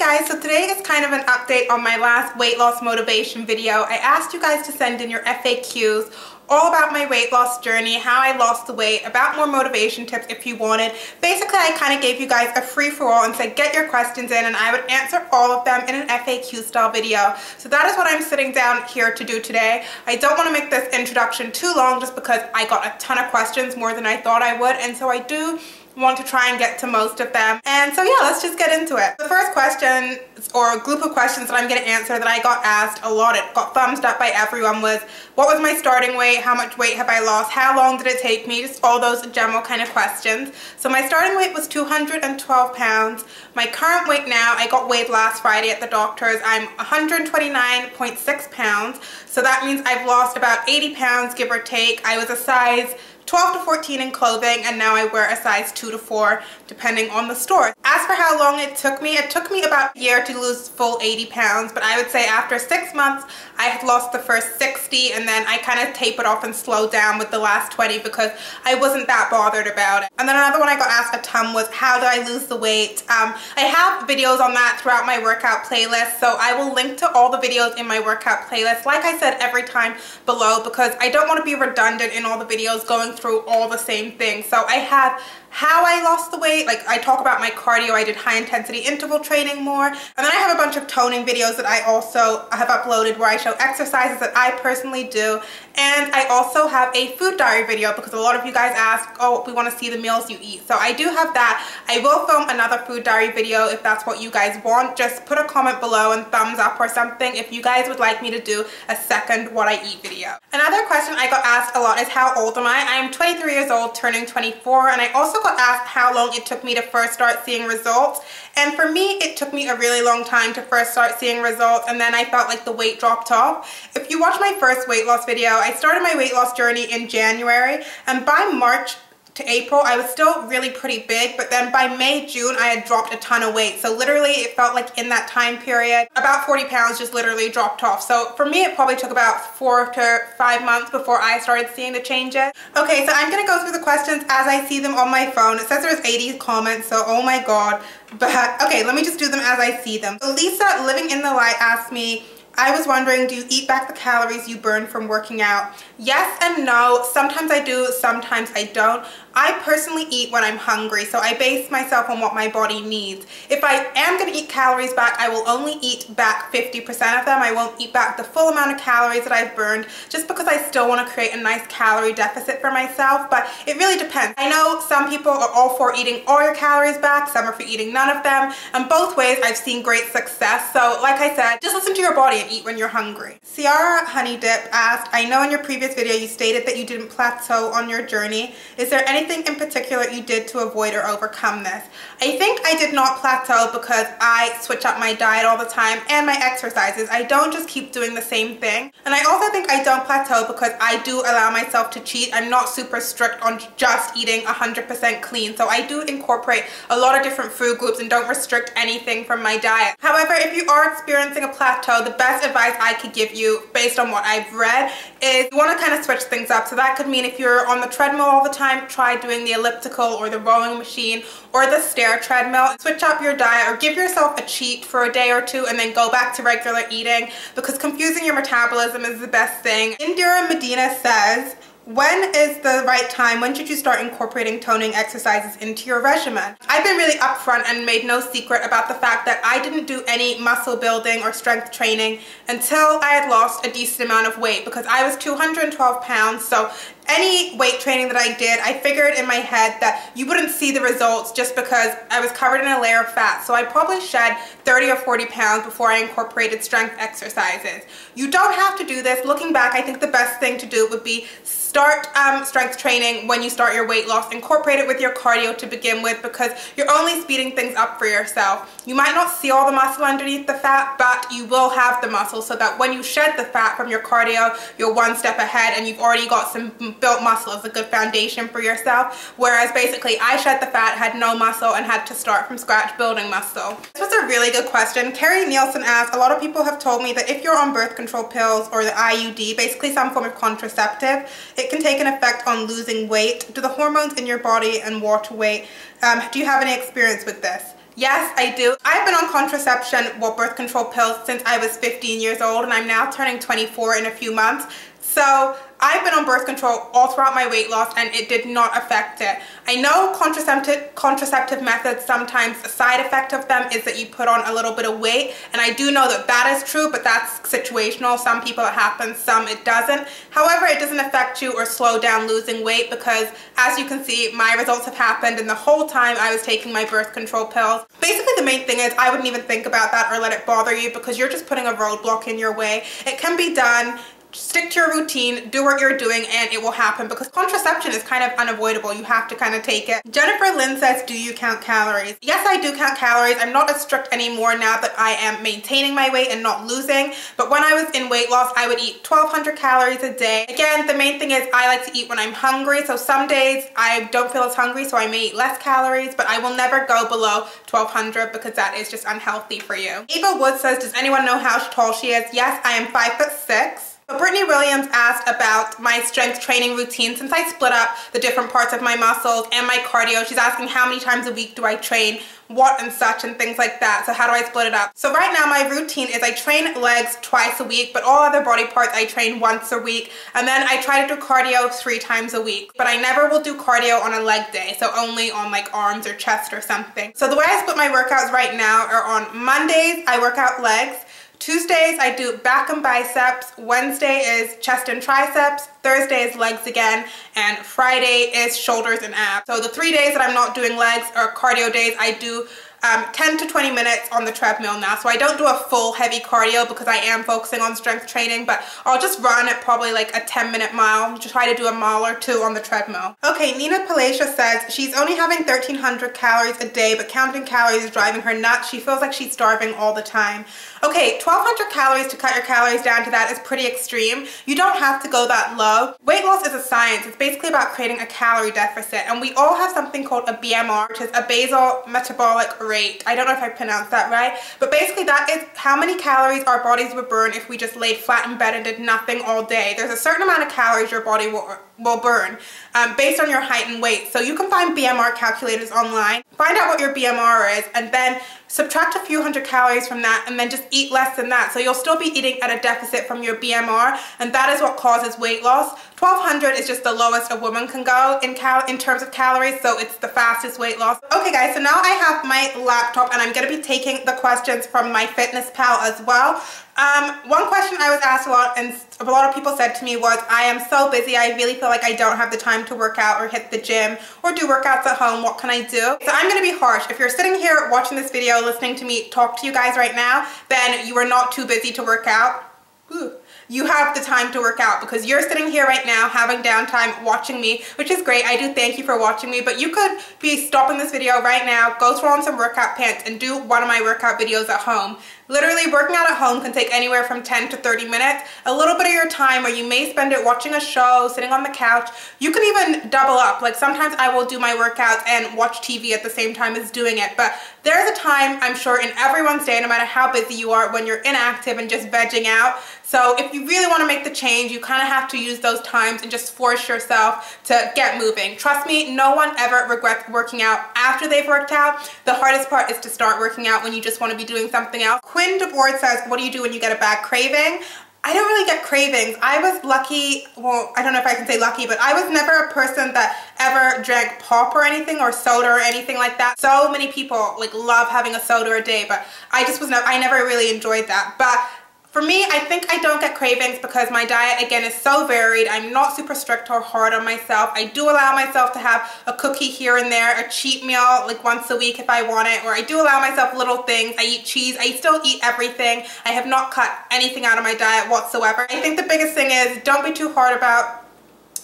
guys, so today is kind of an update on my last weight loss motivation video. I asked you guys to send in your FAQs all about my weight loss journey, how I lost the weight, about more motivation tips if you wanted. Basically, I kind of gave you guys a free-for-all and said get your questions in and I would answer all of them in an FAQ style video. So that is what I'm sitting down here to do today. I don't want to make this introduction too long just because I got a ton of questions, more than I thought I would, and so I do want to try and get to most of them. And so yeah, let's just get into it. The first question, or a group of questions that I'm going to answer that I got asked a lot, it got thumbs up by everyone, was what was my starting weight, how much weight have I lost, how long did it take me, just all those general kind of questions. So my starting weight was 212 pounds. My current weight now, I got weighed last Friday at the doctor's, I'm 129.6 pounds. So that means I've lost about 80 pounds, give or take. I was a size 12 to 14 in clothing, and now I wear a size 2 to 4 depending on the store. As for how long it took me about a year to lose full 80 pounds, but I would say after 6 months I had lost the first 60, and then I kind of tapered off and slowed down with the last 20 because I wasn't that bothered about it. And then another one I got asked a ton was how did I lose the weight? I have videos on that throughout my workout playlist, so I will link to all the videos in my workout playlist, like I said every time below, because I don't want to be redundant in all the videos going through all the same things. So I have how I lost the weight, like I talk about my cardio, I did high intensity interval training more, and then I have a bunch of toning videos that I also have uploaded where I show exercises that I personally do, and I also have a food diary video because a lot of you guys ask, oh, we want to see the meals you eat. So I do have that. I will film another food diary video if that's what you guys want. Just put a comment below and thumbs up or something if you guys would like me to do a second what I eat video. Another question I got asked a lot is how old am I? I'm 23 years old, turning 24, and I also got asked how long it took me to first start seeing results. And for me, it took me a really long time to first start seeing results, and then I felt like the weight dropped off. If you watch my first weight loss video, I started my weight loss journey in January, and by March to April, I was still really pretty big, but then by May, June, I had dropped a ton of weight. So literally, it felt like in that time period, about 40 pounds just literally dropped off. So for me, it probably took about 4 to 5 months before I started seeing the changes. Okay, so I'm gonna go through the questions as I see them on my phone. It says there's 80 comments, so oh my God. But okay, let me just do them as I see them. So Lisa, Living in the Light, asked me, I was wondering, do you eat back the calories you burn from working out? Yes and no. Sometimes I do, sometimes I don't. I personally eat when I'm hungry, so I base myself on what my body needs. If I am going to eat calories back, I will only eat back 50% of them. I won't eat back the full amount of calories that I've burned, just because I still want to create a nice calorie deficit for myself, but it really depends. I know some people are all for eating all your calories back, some are for eating none of them, and both ways I've seen great success. So like I said, just listen to your body and eat when you're hungry. Ciara Honey Dip asked, I know in your previous video you stated that you didn't plateau on your journey. Is there anything in particular you did to avoid or overcome this? I think I did not plateau because I switch up my diet all the time and my exercises. I don't just keep doing the same thing. And I also think I don't plateau because I do allow myself to cheat. I'm not super strict on just eating 100% clean. So I do incorporate a lot of different food groups and don't restrict anything from my diet. However, if you are experiencing a plateau, the best advice I could give you based on what I've read is you want to kind of switch things up. So that could mean if you're on the treadmill all the time, try doing the elliptical or the rowing machine or the stair treadmill. Switch up your diet or give yourself a cheat for a day or two and then go back to regular eating, because confusing your metabolism is the best thing. Indira Medina says, when is the right time? When should you start incorporating toning exercises into your regimen? I've been really upfront and made no secret about the fact that I didn't do any muscle building or strength training until I had lost a decent amount of weight, because I was 212 pounds. So any weight training that I did, I figured in my head that you wouldn't see the results just because I was covered in a layer of fat. So I probably shed 30 or 40 pounds before I incorporated strength exercises. You don't have to do this. Looking back, I think the best thing to do would be start strength training when you start your weight loss. Incorporate it with your cardio to begin with, because you're only speeding things up for yourself. You might not see all the muscle underneath the fat, but you will have the muscle, so that when you shed the fat from your cardio, you're one step ahead and you've already got some built muscle as a good foundation for yourself. Whereas basically I shed the fat, had no muscle, and had to start from scratch building muscle. This was a really good question. Carrie Nielsen asked, a lot of people have told me that if you're on birth control pills or the IUD, basically some form of contraceptive, it can take an effect on losing weight. Do the hormones in your body and water weight, do you have any experience with this? Yes, I do. I've been on contraception, well, birth control pills since I was 15 years old, and I'm now turning 24 in a few months. So I've been on birth control all throughout my weight loss, and it did not affect it. I know contraceptive methods, sometimes a side effect of them is that you put on a little bit of weight, and I do know that that is true, but that's situational. Some people it happens, some it doesn't. However, it doesn't affect you or slow down losing weight because, as you can see, my results have happened, and the whole time I was taking my birth control pills. Basically, the main thing is I wouldn't even think about that or let it bother you because you're just putting a roadblock in your way. It can be done. Stick to your routine, do what you're doing, and it will happen because contraception is kind of unavoidable. You have to kind of take it. Jennifer Lynn says, do you count calories? Yes, I do count calories. I'm not as strict anymore now that I am maintaining my weight and not losing. But when I was in weight loss, I would eat 1,200 calories a day. Again, the main thing is I like to eat when I'm hungry. So some days I don't feel as hungry, so I may eat less calories, but I will never go below 1,200 because that is just unhealthy for you. Ava Wood says, does anyone know how tall she is? Yes, I am 5'6". Brittany Williams asked about my strength training routine since I split up the different parts of my muscles and my cardio. She's asking how many times a week do I train, what and such and things like that. So how do I split it up? So right now my routine is I train legs twice a week, but all other body parts I train once a week. And then I try to do cardio 3 times a week, but I never will do cardio on a leg day. So only on like arms or chest or something. So the way I split my workouts right now are on Mondays, I work out legs. Tuesdays, I do back and biceps. Wednesday is chest and triceps. Thursday is legs again. And Friday is shoulders and abs. So the 3 days that I'm not doing legs or cardio days, I do 10 to 20 minutes on the treadmill now. So I don't do a full heavy cardio because I am focusing on strength training, but I'll just run at probably like a 10-minute mile. Just try to do a mile or 2 on the treadmill. Okay, Nina Palacia says she's only having 1,300 calories a day, but counting calories is driving her nuts. She feels like she's starving all the time. Okay, 1,200 calories to cut your calories down to that is pretty extreme. You don't have to go that low. Weight loss is a science. It's basically about creating a calorie deficit, and we all have something called a BMR, which is a basal metabolic rate. I don't know if I pronounced that right, but basically that is how many calories our bodies would burn if we just laid flat in bed and did nothing all day. There's a certain amount of calories your body will burn based on your height and weight. So you can find BMR calculators online, find out what your BMR is, and then subtract a few hundred calories from that, and then just eat less than that. So you'll still be eating at a deficit from your BMR, and that is what causes weight loss. 1,200 is just the lowest a woman can go in terms of calories, so it's the fastest weight loss. Okay guys, so now I have my laptop and I'm going to be taking the questions from my fitness pal as well. One question I was asked a lot, and a lot of people said to me, was I am so busy, I really feel like I don't have the time to work out or hit the gym or do workouts at home. What can I do? So I'm going to be harsh. If you're sitting here watching this video, listening to me talk to you guys right now, then you are not too busy to work out. Ooh. You have the time to work out because you're sitting here right now having downtime watching me, which is great. I do thank you for watching me, but you could be stopping this video right now, go throw on some workout pants and do one of my workout videos at home. Literally, working out at home can take anywhere from 10 to 30 minutes. A little bit of your time, or you may spend it watching a show, sitting on the couch. You can even double up. Like sometimes I will do my workouts and watch TV at the same time as doing it. But there's a time, I'm sure, in everyone's day, no matter how busy you are, when you're inactive and just vegging out. So if you really want to make the change, you kind of have to use those times and just force yourself to get moving. Trust me, no one ever regrets working out after they've worked out. The hardest part is to start working out when you just want to be doing something else. Quinn DeBoard says, what do you do when you get a bad craving? I don't really get cravings. I was lucky, well, I don't know if I can say lucky, but I was never a person that ever drank pop or anything, or soda or anything like that. So many people like love having a soda a day, but I never really enjoyed that. But for me, I think I don't get cravings because my diet, again, is so varied. I'm not super strict or hard on myself. I do allow myself to have a cookie here and there, a cheat meal like once a week if I want it, or I do allow myself little things. I eat cheese. I still eat everything. I have not cut anything out of my diet whatsoever. I think the biggest thing is don't be too hard about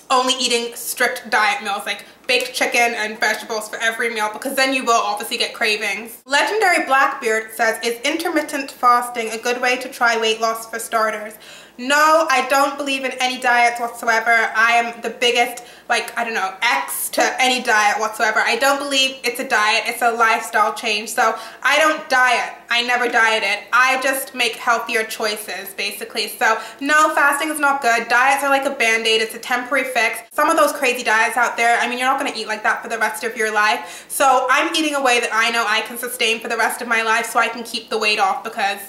only eating strict diet meals, like baked chicken and vegetables for every meal, because then you will obviously get cravings. Legendary Blackbeard says, is intermittent fasting a good way to try weight loss for starters? No, I don't believe in any diets whatsoever. I am the biggest, like, I don't know, X to any diet whatsoever. I don't believe it's a diet, it's a lifestyle change. So I don't diet. I never dieted. I just make healthier choices, basically. So no, fasting is not good. Diets are like a band-aid. It's a temporary fix. Some of those crazy diets out there, I mean, you're not not going to eat like that for the rest of your life. So I'm eating a way that I know I can sustain for the rest of my life so I can keep the weight off, because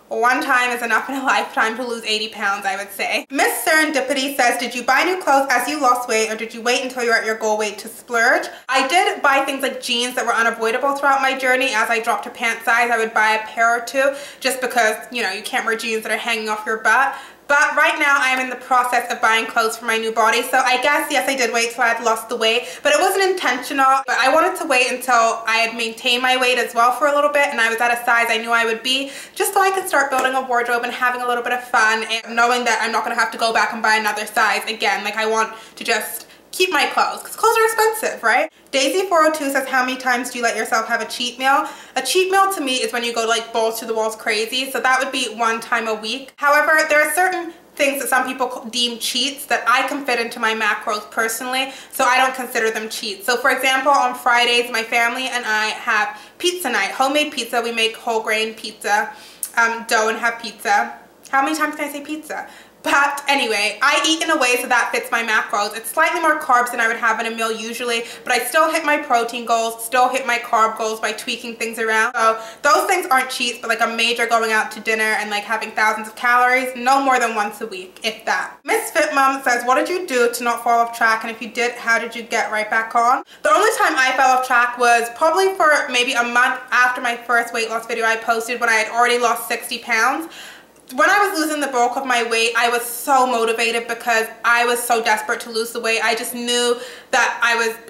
one time is enough in a lifetime to lose 80 pounds, I would say. Miss Serendipity says, did you buy new clothes as you lost weight, or did you wait until you're at your goal weight to splurge? I did buy things like jeans that were unavoidable throughout my journey. As I dropped to pant size, I would buy a pair or two just because, you know, you can't wear jeans that are hanging off your butt. But right now I am in the process of buying clothes for my new body. So I guess, yes, I did wait till I had lost the weight, but it wasn't intentional. But I wanted to wait until I had maintained my weight as well for a little bit, and I was at a size I knew I would be, just so I could start building a wardrobe and having a little bit of fun and knowing that I'm not going to have to go back and buy another size again. Like, I want to just keep my clothes, because clothes are expensive, right? Daisy402 says, how many times do you let yourself have a cheat meal? A cheat meal to me is when you go like balls to the walls crazy, so that would be 1 time a week. However, there are certain things that some people deem cheats that I can fit into my macros personally, so I don't consider them cheats. So for example, on Fridays, my family and I have pizza night, homemade pizza. We make whole grain pizza, dough, and have pizza. How many times can I say pizza? But anyway, I eat in a way so that fits my macros. It's slightly more carbs than I would have in a meal usually, but I still hit my protein goals, still hit my carb goals by tweaking things around. So those things aren't cheats, but like a major going out to dinner and like having thousands of calories, no more than once a week, if that. Miss Fit Mom says, what did you do to not fall off track? And if you did, how did you get right back on? The only time I fell off track was probably for maybe a month after my first weight loss video I posted, when I had already lost 60 pounds. When I was losing the bulk of my weight, I was so motivated because I was so desperate to lose the weight. I just knew that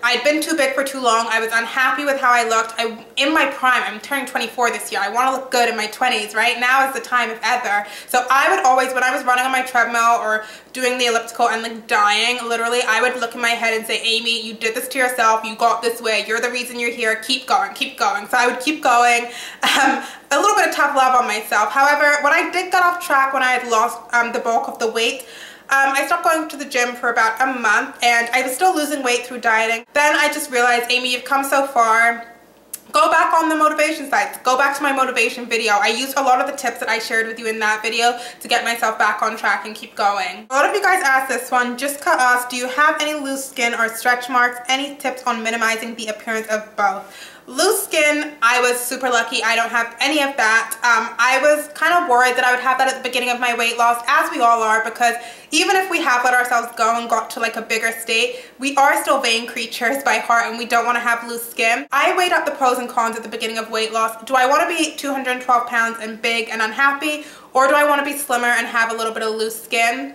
I'd been too big for too long. I was unhappy with how I looked. In my prime, I'm turning 24 this year. I want to look good in my 20s. Right now is the time if ever. So I would always, when I was running on my treadmill or doing the elliptical and like dying, literally, I would look in my head and say, Amy, you did this to yourself. You got this way. You're the reason you're here. Keep going, keep going. So I would keep going. A little bit of tough love on myself. However, when I did get off track, when I had lost the bulk of the weight, I stopped going to the gym for about a month, and I was still losing weight through dieting. Then I just realized, Amy, you've come so far. Go back on the motivation sites. Go back to my motivation video. I used a lot of the tips that I shared with you in that video to get myself back on track and keep going. A lot of you guys asked this one. Jessica asked, do you have any loose skin or stretch marks? Any tips on minimizing the appearance of both? Loose skin, I was super lucky. I don't have any of that. I was kind of worried that I would have that at the beginning of my weight loss, as we all are, because even if we have let ourselves go and got to like a bigger state, we are still vain creatures by heart, and we don't want to have loose skin. I weighed up the pros and cons at the beginning of weight loss. Do I want to be 212 pounds and big and unhappy, or do I want to be slimmer and have a little bit of loose skin?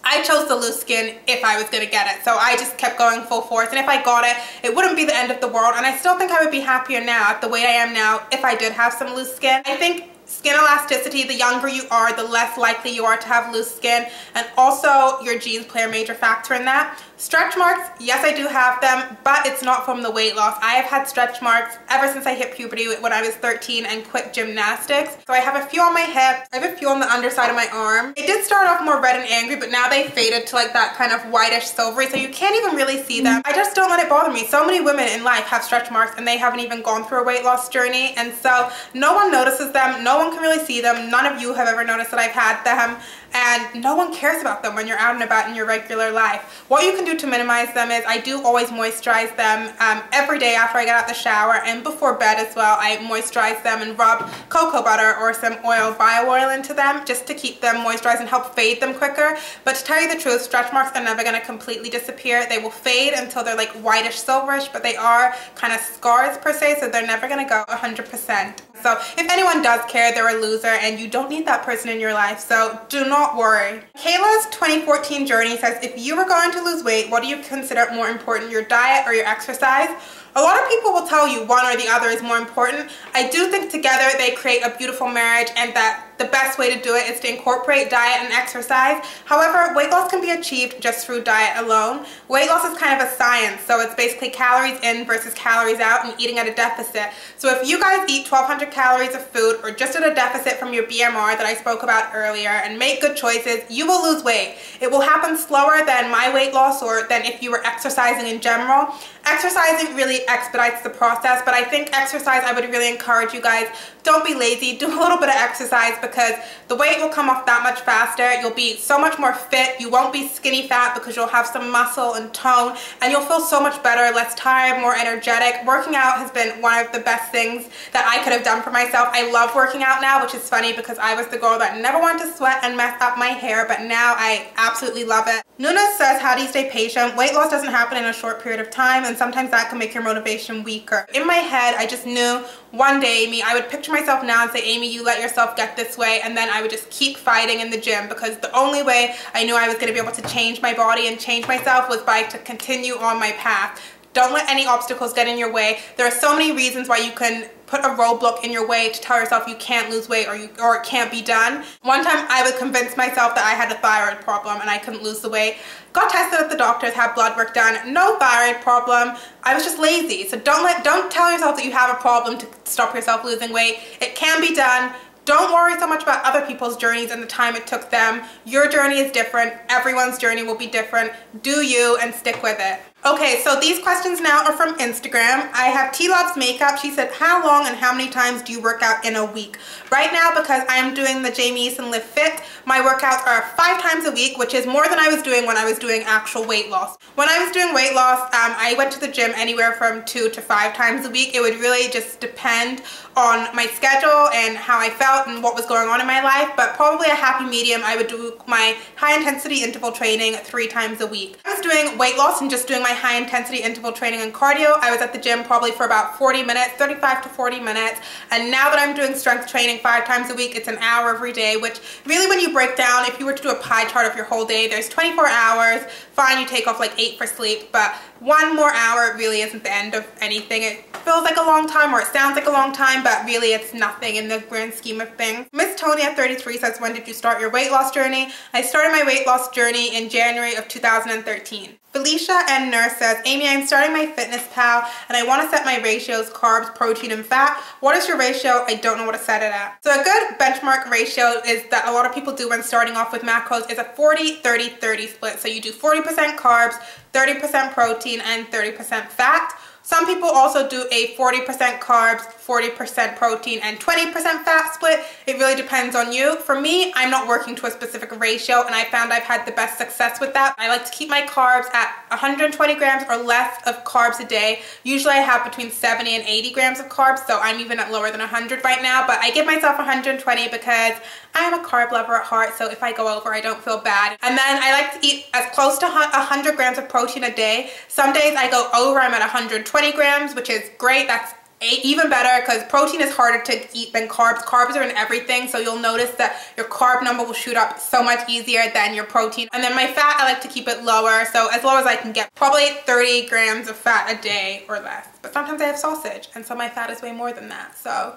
I chose the loose skin if I was going to get it, so I just kept going full force, and if I got it, it wouldn't be the end of the world, and I still think I would be happier now at the weight I am now if I did have some loose skin. I think skin elasticity, the younger you are, the less likely you are to have loose skin, and also your genes play a major factor in that. Stretch marks, yes, I do have them, but it's not from the weight loss. I have had stretch marks ever since I hit puberty when I was 13 and quit gymnastics. So I have a few on my hip, I have a few on the underside of my arm. They did start off more red and angry, but now they faded to like that kind of whitish silvery, so you can't even really see them. I just don't let it bother me. So many women in life have stretch marks and they haven't even gone through a weight loss journey, and so no one notices them, no one can really see them. None of you have ever noticed that I've had them, and no one cares about them when you're out and about in your regular life. What you can do to minimize them is I do always moisturize them every day after I get out the shower, and before bed as well. I moisturize them and rub cocoa butter or some bio oil into them just to keep them moisturized and help fade them quicker. But to tell you the truth, stretch marks are never going to completely disappear. They will fade until they're like whitish silverish, but they are kind of scars per se, so they're never going to go 100%. So if anyone does care, they're a loser, and you don't need that person in your life, so do not worry. Kayla's 2014 journey says, if you were going to lose weight, what do you consider more important, your diet or your exercise? A lot of people will tell you one or the other is more important. I do think together they create a beautiful marriage, and that the best way to do it is to incorporate diet and exercise. However, weight loss can be achieved just through diet alone. Weight loss is kind of a science, so it's basically calories in versus calories out and eating at a deficit. So if you guys eat 1,200 calories of food or just at a deficit from your BMR that I spoke about earlier and make good choices, you will lose weight. It will happen slower than my weight loss or than if you were exercising in general. Exercising really expedites the process, but I think exercise, I would really encourage you guys, don't be lazy, do a little bit of exercise because the weight will come off that much faster. You'll be so much more fit. You won't be skinny fat because you'll have some muscle and tone, and you'll feel so much better, less tired, more energetic. Working out has been one of the best things that I could have done for myself. I love working out now, which is funny because I was the girl that never wanted to sweat and mess up my hair, but now I absolutely love it. Nuna says, how do you stay patient? Weight loss doesn't happen in a short period of time, and sometimes that can make your motivation weaker. In my head, I just knew one day, Amy, I would picture myself now and say, Amy, you let yourself get this way, and then I would just keep fighting in the gym because the only way I knew I was going to be able to change my body and change myself was by to continue on my path. Don't let any obstacles get in your way. There are so many reasons why you can put a roadblock in your way to tell yourself you can't lose weight or it can't be done. One time I would convince myself that I had a thyroid problem and I couldn't lose the weight. Got tested at the doctors, had blood work done, no thyroid problem. I was just lazy. So don't tell yourself that you have a problem to stop yourself losing weight. It can be done. Don't worry so much about other people's journeys and the time it took them. Your journey is different. Everyone's journey will be different. Do you and stick with it. Okay, so these questions now are from Instagram. I have T Loves Makeup. She said, how long and how many times do you work out in a week? Right now, because I am doing the Jamie Eason Live Fit, my workouts are 5 times a week, which is more than I was doing when I was doing actual weight loss. When I was doing weight loss, I went to the gym anywhere from 2 to 5 times a week. It would really just depend on my schedule and how I felt and what was going on in my life, but probably a happy medium. I would do my high intensity interval training 3 times a week. I was doing weight loss and just doing my high intensity interval training and cardio. I was at the gym probably for about 40 minutes, 35 to 40 minutes. And now that I'm doing strength training 5 times a week, it's an hour every day, which really when you break down, if you were to do a pie chart of your whole day, there's 24 hours. Fine, you take off like 8 for sleep, but 1 more hour really isn't the end of anything. It feels like a long time or it sounds like a long time, but really it's nothing in the grand scheme of things. Miss Tony at 33 says, when did you start your weight loss journey? I started my weight loss journey in January of 2013. Felicia and Nurse says, Amy, I'm starting my Fitness Pal and I want to set my ratios, carbs, protein, and fat. What is your ratio? I don't know what to set it at. So a good benchmark ratio is that a lot of people do when starting off with macros is a 40-30-30 split. So you do 40% carbs, 30% protein, and 30% fat. Some people also do a 40% carbs, 40% protein, and 20% fat split. It really depends on you. For me, I'm not working to a specific ratio, and I found I've had the best success with that. I like to keep my carbs at 120 grams or less of carbs a day. Usually I have between 70 and 80 grams of carbs, so I'm even at lower than 100 right now, but I give myself 120 because I am a carb lover at heart, so if I go over, I don't feel bad. And then I like to eat as close to 100 grams of protein a day. Some days I go over, I'm at 120 grams, which is great. That's even better because protein is harder to eat than carbs. Carbs are in everything, so you'll notice that your carb number will shoot up so much easier than your protein. And then my fat, I like to keep it lower, so as low as I can get. Probably 30 grams of fat a day or less. But sometimes I have sausage, and so my fat is way more than that, so.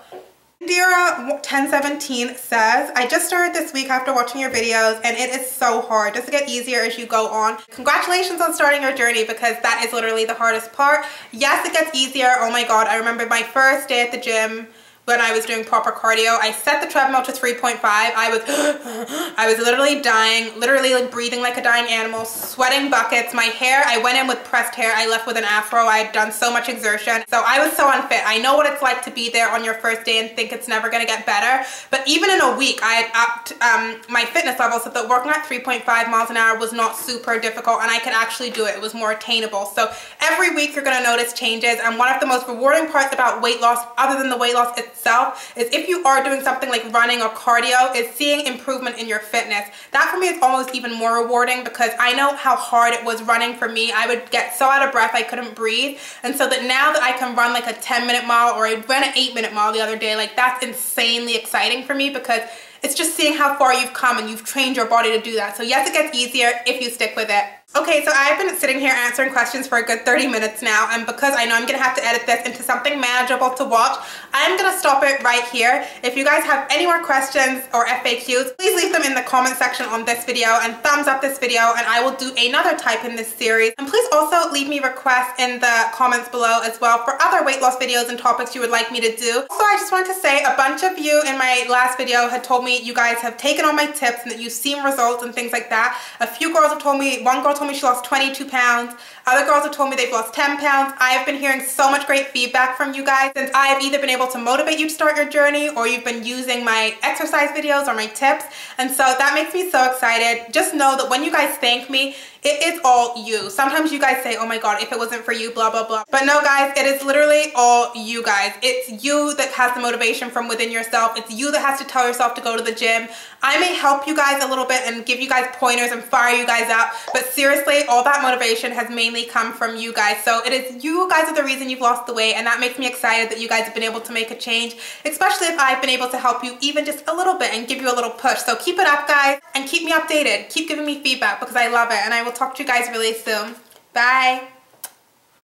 Indira1017 says, I just started this week after watching your videos and it is so hard. Does it get easier as you go on? Congratulations on starting your journey because that is literally the hardest part. Yes, it gets easier. Oh my god, I remember my first day at the gym when I was doing proper cardio. I set the treadmill to 3.5. I was literally dying, literally like breathing like a dying animal, sweating buckets. My hair, I went in with pressed hair. I left with an afro. I had done so much exertion. So I was so unfit. I know what it's like to be there on your first day and think it's never gonna get better. But even in a week, I had upped my fitness level so that working at 3.5 miles an hour was not super difficult and I could actually do it. It was more attainable. So every week you're gonna notice changes, and one of the most rewarding parts about weight loss, other than the weight loss itself, is if you are doing something like running or cardio, is seeing improvement in your fitness. That for me is almost even more rewarding because I know how hard it was running for me. I would get so out of breath I couldn't breathe, and so that now that I can run like a 10-minute mile, or I ran an 8-minute mile the other day, like that's insanely exciting for me because it's just seeing how far you've come and you've trained your body to do that. So yes, it gets easier if you stick with it. Okay, so I've been sitting here answering questions for a good 30 minutes now, and because I know I'm gonna have to edit this into something manageable to watch, I'm gonna stop it right here. If you guys have any more questions or FAQs, please leave them in the comment section on this video and thumbs up this video, and I will do another type in this series. And please also leave me requests in the comments below as well for other weight loss videos and topics you would like me to do. Also, I just want to say a bunch of you in my last video had told me you guys have taken all my tips and that you've seen results and things like that. A few girls have told me, one girl told me she lost 22 pounds. Other girls have told me they've lost 10 pounds. I have been hearing so much great feedback from you guys since I have either been able to motivate you to start your journey or you've been using my exercise videos or my tips. And so that makes me so excited. Just know that when you guys thank me, it is all you. Sometimes you guys say, oh my God, if it wasn't for you, blah, blah, blah. But no, guys, it is literally all you guys. It's you that has the motivation from within yourself. It's you that has to tell yourself to go to the gym. I may help you guys a little bit and give you guys pointers and fire you guys up, but seriously, all that motivation has mainly come from you guys. So it is you guys are the reason you've lost the weight, and that makes me excited that you guys have been able to make a change, especially if I've been able to help you even just a little bit and give you a little push. So keep it up, guys, and keep me updated. Keep giving me feedback because I love it, and I will talk to you guys really soon. Bye.